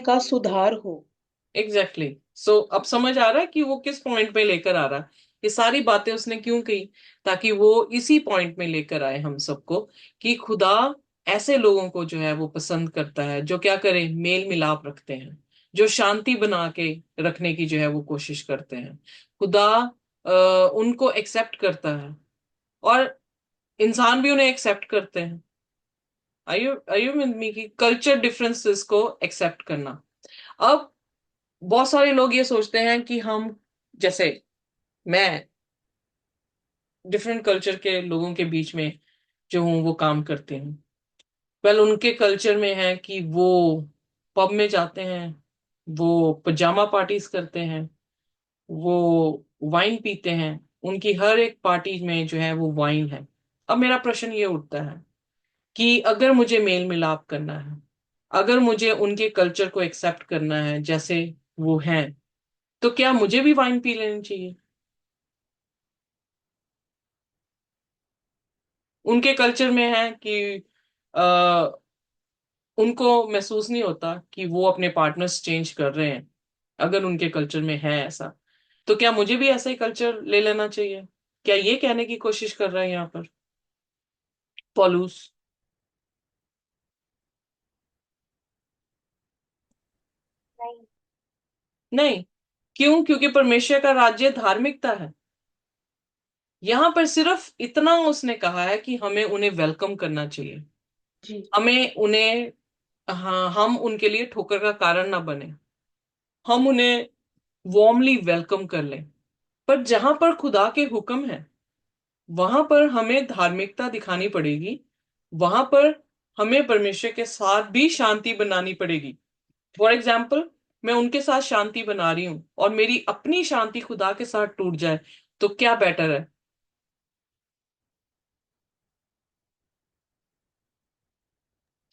का सुधार हो। Exactly exactly. अब समझ आ रहा है कि वो किस पॉइंट पे लेकर आ रहा है। ये सारी बातें उसने क्यों कही? ताकि वो इसी पॉइंट में लेकर आए हम सबको, कि खुदा ऐसे लोगों को जो है वो पसंद करता है जो क्या करें, मेल मिलाप रखते हैं, जो शांति बना के रखने की जो है वो कोशिश करते हैं। खुदा उनको एक्सेप्ट करता है, और इंसान भी उन्हें एक्सेप्ट करते हैं। आयु विद मी की कल्चर डिफरेंसेस को एक्सेप्ट करना। अब बहुत सारे लोग ये सोचते हैं कि हम, जैसे मैं डिफरेंट कल्चर के लोगों के बीच में जो हूँ वो काम करती हूँ। वेल, उनके कल्चर में है कि वो पब में जाते हैं, वो पजामा पार्टीज करते हैं, वो वाइन पीते हैं, उनकी हर एक पार्टी में जो है वो वाइन है। अब मेरा प्रश्न ये उठता है कि अगर मुझे मेल मिलाप करना है, अगर मुझे उनके कल्चर को एक्सेप्ट करना है जैसे वो हैं, तो क्या मुझे भी वाइन पी लेनी चाहिए? उनके कल्चर में है कि आ, उनको महसूस नहीं होता कि वो अपने पार्टनर्स चेंज कर रहे हैं। अगर उनके कल्चर में है ऐसा, तो क्या मुझे भी ऐसा ही कल्चर ले लेना चाहिए? क्या ये कहने की कोशिश कर रहा है यहाँ पर पॉलूस? नहीं। नहीं। क्यों? क्योंकि परमेश्वर का राज्य धार्मिकता है। यहाँ पर सिर्फ इतना उसने कहा है कि हमें उन्हें वेलकम करना चाहिए। जी। हमें उन्हें, हाँ, हम उनके लिए ठोकर का कारण ना बने, हम उन्हें वार्मली वेलकम कर लें। पर जहां पर खुदा के हुक्म है, वहां पर हमें धार्मिकता दिखानी पड़ेगी, वहां पर हमें परमेश्वर के साथ भी शांति बनानी पड़ेगी। फॉर एग्जाम्पल, मैं उनके साथ शांति बना रही हूं और मेरी अपनी शांति खुदा के साथ टूट जाए, तो क्या बेटर है?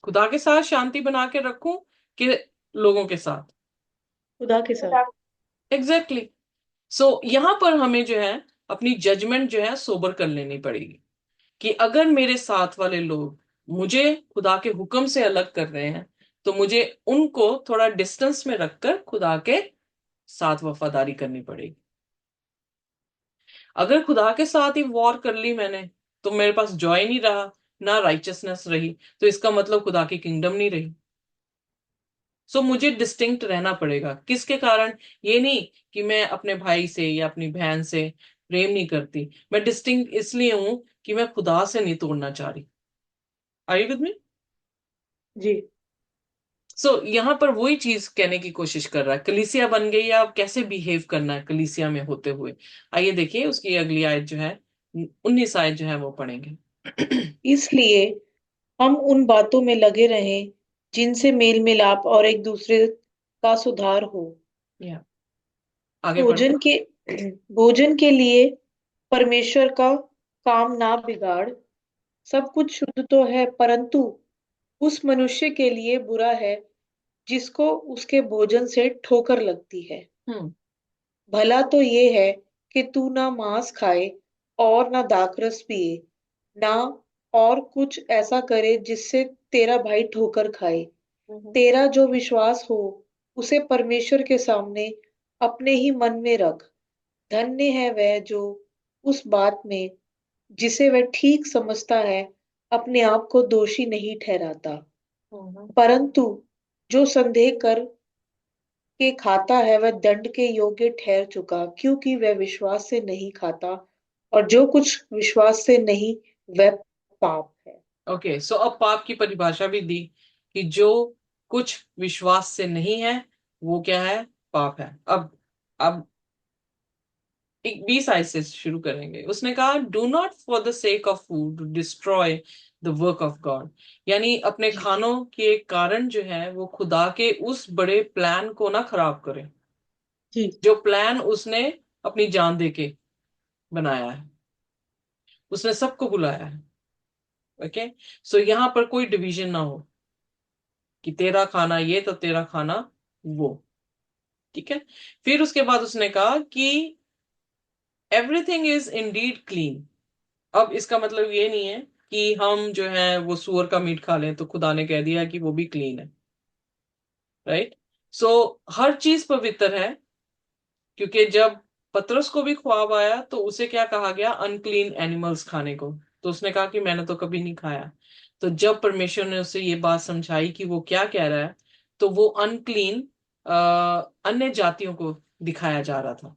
खुदा के साथ शांति बना के रखूं कि लोगों के साथ? खुदा के साथ। एग्जैक्टली। सो यहां पर हमें जो है अपनी जजमेंट जो है सोबर कर लेनी पड़ेगी, कि अगर मेरे साथ वाले लोग मुझे खुदा के हुक्म से अलग कर रहे हैं, तो मुझे उनको थोड़ा डिस्टेंस में रखकर खुदा के साथ वफादारी करनी पड़ेगी। अगर खुदा के साथ ही वॉर कर ली मैंने, तो मेरे पास जॉय नहीं रहा, ना राइचियसनेस रही, तो इसका मतलब खुदा की किंगडम नहीं रही। सो मुझे डिस्टिंक्ट रहना पड़ेगा। किसके कारण? ये नहीं कि मैं अपने भाई से या अपनी बहन से प्रेम नहीं करती, मैं डिस्टिंक्ट इसलिए हूं कि मैं खुदा से नहीं तोड़ना चाह रही। Are you with me? जी। सो यहाँ पर वही चीज कहने की कोशिश कर रहा है, कलीसिया बन गई है, अब कैसे बिहेव करना है कलीसिया में होते हुए। आइए देखिए उसकी अगली आयत जो है, 19 आयत जो है वो पढ़ेंगे। इसलिए हम उन बातों में लगे रहें जिनसे मेल मिलाप और एक दूसरे का सुधार हो। या आगे पढ़ो। भोजन के भोजन के लिए परमेश्वर का काम ना बिगाड़। सब कुछ शुद्ध तो है, परंतु उस मनुष्य के लिए बुरा है जिसको उसके भोजन से ठोकर लगती है। हम्म। भला तो ये है कि तू ना मांस खाए और ना दाखरस पिए, ना और कुछ ऐसा करे जिससे तेरा भाई ठोकर खाए। हम्म। तेरा जो विश्वास हो उसे परमेश्वर के सामने अपने ही मन में रख। धन्य है वह जो उस बात में जिसे वह ठीक समझता है अपने आप को दोषी नहीं ठहराता। हम्म। परंतु जो संदेह कर के खाता है वह दंड के योग्य ठहर चुका, क्योंकि वह विश्वास से नहीं खाता, और जो कुछ विश्वास से नहीं वह पाप है। ओके, सो अब पाप की परिभाषा भी दी, कि जो कुछ विश्वास से नहीं है वो क्या है? पाप है। अब एक 20 आयत से शुरू करेंगे। उसने कहा, do not for the sake of food destroy the work of God. यानी अपने जी। खानों के कारण जो है वो खुदा के उस बड़े प्लान को ना खराब करें, जी। जो प्लान उसने अपनी जान दे के बनाया है। उसने सबको बुलाया है। ओके। सो यहां पर कोई डिवीजन ना हो कि तेरा खाना ये तो तेरा खाना वो। ठीक है। फिर उसके बाद उसने कहा कि एवरीथिंग इज इंडीड क्लीन। अब इसका मतलब ये नहीं है कि हम जो है वो सूअर का मीट खा लें तो खुदा ने कह दिया कि वो भी क्लीन है। राइट। सो हर चीज पवित्र है, क्योंकि जब पतरस को भी ख्वाब आया तो उसे क्या कहा गया? अनक्लीन एनिमल्स खाने को। तो उसने कहा कि मैंने तो कभी नहीं खाया। तो जब परमेश्वर ने उसे ये बात समझाई कि वो क्या कह रहा है, तो वो अनक्लीन अन्य जातियों को दिखाया जा रहा था।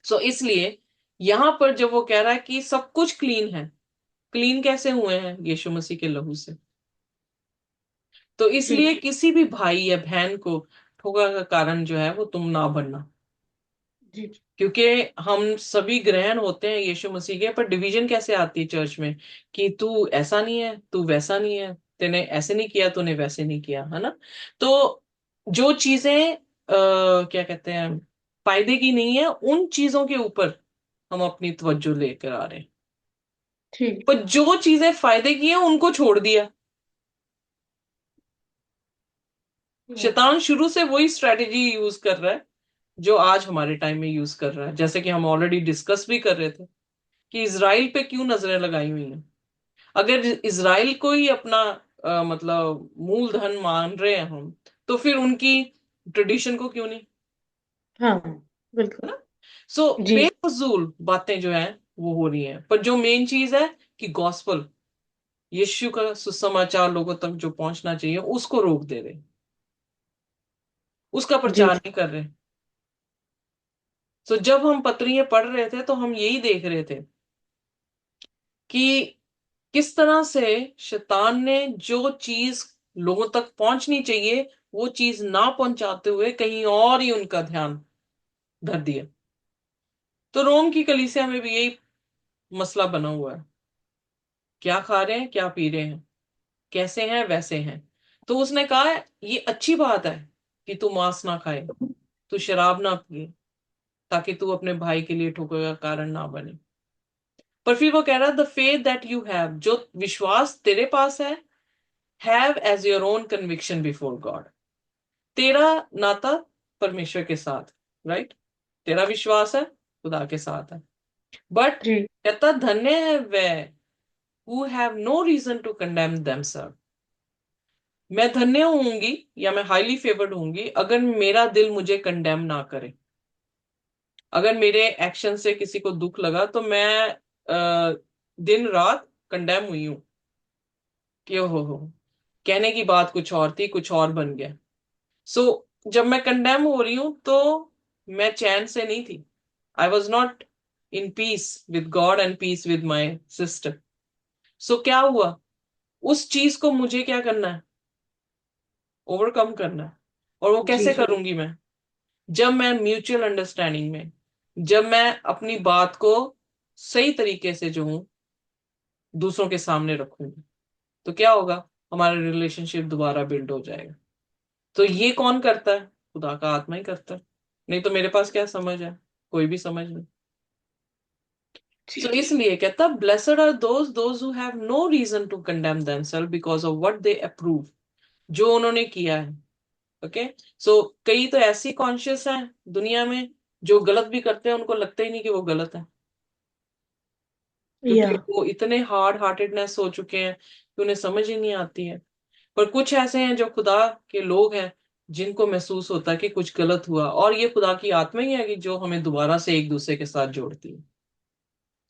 सो इसलिए यहां पर जब वो कह रहा है कि सब कुछ क्लीन है, क्लीन कैसे हुए हैं? यीशु मसीह के लहू से। तो जी। इसलिए किसी भी भाई या बहन को ठोकर का कारण जो है वो तुम ना बनना। जी। क्योंकि हम सभी ग्रहण होते हैं यीशु मसीह के, पर डिवीजन कैसे आती है चर्च में? कि तू ऐसा नहीं है, तू वैसा नहीं है, तूने ऐसे नहीं किया, तूने वैसे नहीं किया, है ना? तो जो चीजें क्या कहते हैं, फायदे की नहीं है, उन चीजों के ऊपर हम अपनी तवज्जो लेकर आ रहे हैं। ठीक। पर जो चीजें फायदे की हैं उनको छोड़ दिया। हम्म। शैतान शुरू से वही स्ट्रेटेजी यूज कर रहा है जो आज हमारे टाइम में यूज कर रहा है, जैसे कि हम ऑलरेडी डिस्कस भी कर रहे थे, कि इसराइल पे क्यों नजरें लगाई हुई हैं। अगर इसराइल को ही अपना मतलब मूलधन मान रहे हैं हम, तो फिर उनकी ट्रेडिशन को क्यों नहीं? हाँ, है बिल्कुल। ना? सो जी। बेफजूल बातें जो हैं वो हो रही हैं, पर जो मेन चीज है कि गॉस्पल, यीशु का सुसमाचार लोगों तक जो पहुंचना चाहिए उसको रोक दे रहे, उसका जी। प्रचार नहीं कर रहे। सो जब हम पत्रियां पढ़ रहे थे तो हम यही देख रहे थे कि किस तरह से शैतान ने जो चीज लोगों तक पहुंचनी चाहिए वो चीज ना पहुंचाते हुए कहीं और ही उनका ध्यान धर दिया। तो रोम की कलीसिया में भी यही मसला बना हुआ है। क्या खा रहे हैं, क्या पी रहे हैं, कैसे हैं, वैसे हैं। तो उसने कहा ये अच्छी बात है कि तू मांस ना खाए, तू शराब ना पिए, ताकि तू अपने भाई के लिए ठोकर का कारण ना बने। पर फिर वो कह रहा the faith that you have, जो विश्वास तेरे पास have as your own conviction before God. तेरा नाता परमेश्वर के साथ, राइट, तेरा विश्वास है खुदा के साथ है। बट जी कहता धन्य है वह who have no reason to condemn themselves. मैं धन्य होंगी या मैं हाईली फेवर्ड होंगी अगर मेरा दिल मुझे कंडेम ना करे। अगर मेरे एक्शन से किसी को दुख लगा तो मैं दिन रात कंडेम हुई हूं कि हो कहने की बात कुछ और थी, कुछ और बन गया। सो जब मैं कंडेम हो रही हूं तो मैं चैन से नहीं थी। I was not in peace with God and peace with my sister. So क्या हुआ, उस चीज को मुझे क्या करना है, ओवरकम करना है। और वो जी कैसे करूंगी मैं, जब मैं म्यूचुअल अंडरस्टैंडिंग में, जब मैं अपनी बात को सही तरीके से जो हूं दूसरों के सामने रखूंगी, तो क्या होगा, हमारा रिलेशनशिप दोबारा बिल्ड हो जाएगा। तो ये कौन करता है, खुदा का आत्मा ही करता है। नहीं तो मेरे पास क्या समझ है, कोई भी समझ नहीं। जी तो इसलिए कहता blessed are those who have no reason to condemn themselves because of what they approve, जो उन्होंने किया है। ओके। सो कई तो ऐसी कॉन्शियस हैं दुनिया में जो गलत भी करते हैं, उनको लगता ही नहीं कि वो गलत है, या क्योंकि वो इतने हार्ड हार्टेडनेस हो चुके हैं कि उन्हें समझ ही नहीं आती है। पर कुछ ऐसे हैं जो खुदा के लोग हैं जिनको महसूस होता है कि कुछ गलत हुआ, और ये खुदा की आत्मा ही है कि जो हमें दोबारा से एक दूसरे के साथ जोड़ती है।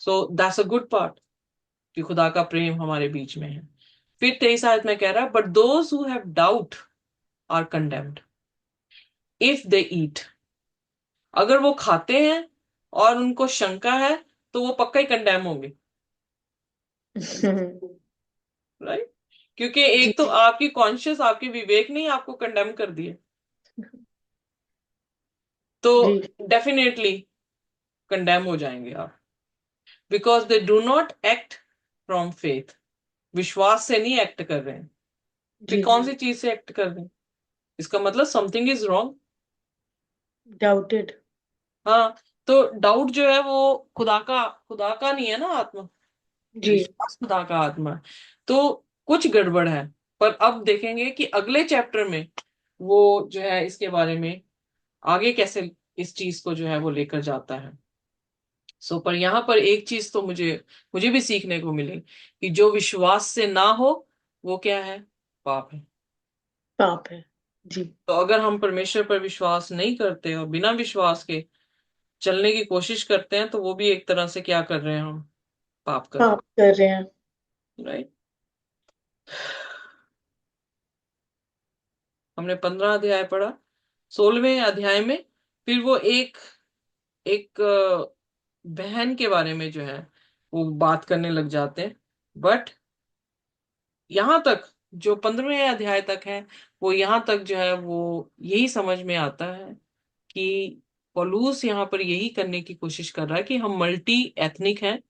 So that's a good part कि खुदा का प्रेम हमारे बीच में है। फिर 23 आयत में कह रहा है but those who have doubt are condemned if they eat. अगर वो खाते हैं और उनको शंका है तो वो पक्का ही कंडेम होंगे, राइट। क्योंकि जी एक तो आपकी कॉन्शियस, आपके विवेक ने ही आपको कंडेम कर दिया, तो जी डेफिनेटली कंडेम हो जाएंगे आप। Because they do not act from faith, विश्वास से नहीं एक्ट कर रहे हैं। फिर जी कौन सी चीज से एक्ट कर रहे हैं, इसका मतलब समथिंग इज रॉन्ग। डाउटेड हाँ। तो डाउट जो है वो खुदा का नहीं है ना आत्मा, जी विश्वास खुदा का आत्मा है। तो कुछ गड़बड़ है। पर अब देखेंगे कि अगले चैप्टर में वो जो है इसके बारे में आगे कैसे इस चीज को जो है वो लेकर जाता है। सो पर यहाँ पर एक चीज तो मुझे मुझे भी सीखने को मिली कि जो विश्वास से ना हो वो क्या है, पाप है। पाप है जी तो अगर हम परमेश्वर पर विश्वास नहीं करते और बिना विश्वास के चलने की कोशिश करते हैं तो वो भी एक तरह से क्या कर रहे हैं, हम पाप कर रहे पाप कर रहे हैं हैं, राइट। हमने 15 अध्याय पढ़ा। 16वें अध्याय में फिर वो एक एक बहन के बारे में जो है वो बात करने लग जाते हैं। बट यहां तक जो 15वें अध्याय तक है, वो यहां तक जो है वो यही समझ में आता है कि पौलुस यहाँ पर यही करने की कोशिश कर रहा है कि हम मल्टी एथनिक हैं,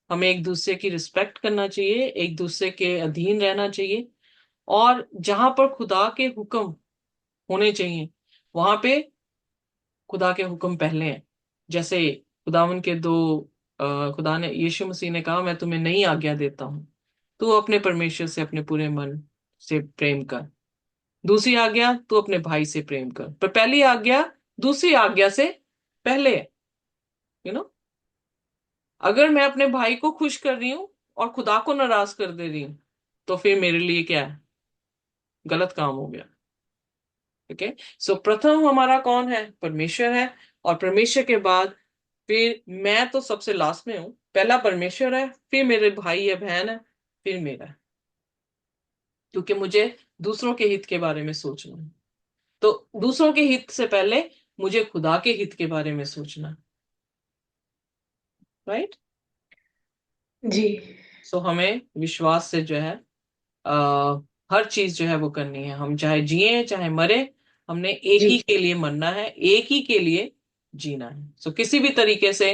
हमें एक दूसरे की रिस्पेक्ट करना चाहिए, एक दूसरे के अधीन रहना चाहिए। और जहां पर खुदा के हुक्म होने चाहिए वहां पे खुदा के हुक्म पहले हैं। जैसे खुदावन के दो खुदा ने, यीशु मसीह ने कहा मैं तुम्हें नई आज्ञा देता हूं, तू अपने परमेश्वर से अपने पूरे मन से प्रेम कर। दूसरी आज्ञा, तू अपने भाई से प्रेम कर। पर पहली आज्ञा दूसरी आज्ञा से पहले है, यू नो। अगर मैं अपने भाई को खुश कर रही हूँ और खुदा को नाराज कर दे रही हूँ तो फिर मेरे लिए क्या है, गलत काम हो गया। ओके। सो प्रथम हमारा कौन है, परमेश्वर है। और परमेश्वर के बाद फिर मैं तो सबसे लास्ट में हूं, पहला परमेश्वर है, फिर मेरे भाई या बहन है, फिर मेरा है। क्योंकि मुझे दूसरों के हित के बारे में सोचना है। तो दूसरों के हित से पहले मुझे खुदा के हित के बारे में सोचना है, राइट। जी सो हमें विश्वास से जो है आ, हर चीज जो है वो करनी है। हम चाहे जिए चाहे मरे, हमने एक जी। ही के लिए मरना है, एक ही के लिए जीना है। सो किसी भी तरीके से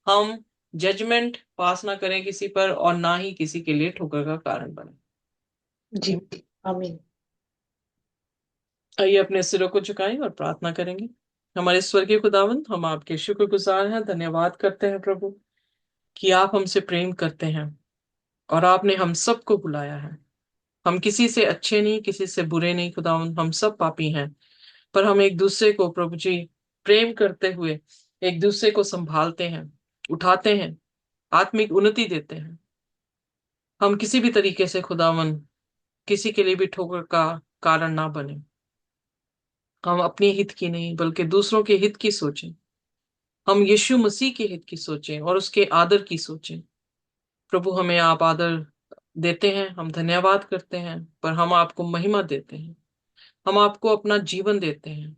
हम जजमेंट पास ना करें किसी पर, और ना ही किसी के लिए ठोकर का कारण बने। जी। आमीन। आइए अपने सिरों को झुकाएं और प्रार्थना करेंगे। हमारे स्वर्गीय खुदावंद, हम आपके शुक्रगुजार हैं, धन्यवाद करते हैं प्रभु कि आप हमसे प्रेम करते हैं और आपने हम सबको बुलाया है। हम किसी से अच्छे नहीं, किसी से बुरे नहीं खुदावंद, हम सब पापी हैं। पर हम एक दूसरे को प्रभु जी प्रेम करते हुए एक दूसरे को संभालते हैं, उठाते हैं, आत्मिक उन्नति देते हैं। हम किसी भी तरीके से खुदावंद किसी के लिए भी ठोकर का कारण ना बने। हम अपने हित की नहीं बल्कि दूसरों के हित की सोचें। हम यीशु मसीह के हित की सोचें और उसके आदर की सोचें। प्रभु हमें आप आदर देते हैं, हम धन्यवाद करते हैं, पर हम आपको महिमा देते हैं। हम आपको अपना जीवन देते हैं।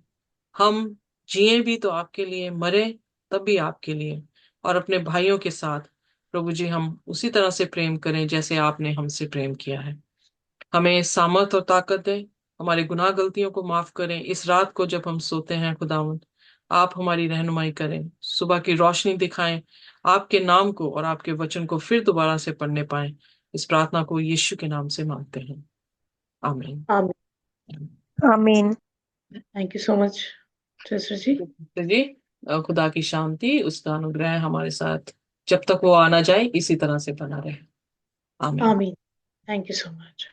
हम जिए भी तो आपके लिए, मरे तब भी आपके लिए। और अपने भाइयों के साथ प्रभु जी हम उसी तरह से प्रेम करें जैसे आपने हमसे प्रेम किया है। हमें सामर्थ और ताकत दें, हमारे गुनाह गलतियों को माफ करें। इस रात को जब हम सोते हैं खुदावंद, आप हमारी रहनुमाई करें, सुबह की रोशनी दिखाएं, आपके नाम को और आपके वचन को फिर दोबारा से पढ़ने पाएं। इस प्रार्थना को यीशु के नाम से मांगते हैं, आमीन। आमीन। आमीन। Thank you so much sister जी। तो जी खुदा की शांति, उसका अनुग्रह हमारे साथ जब तक वो आना जाए इसी तरह से बना रहे। आमीन। आमीन। Thank you so much.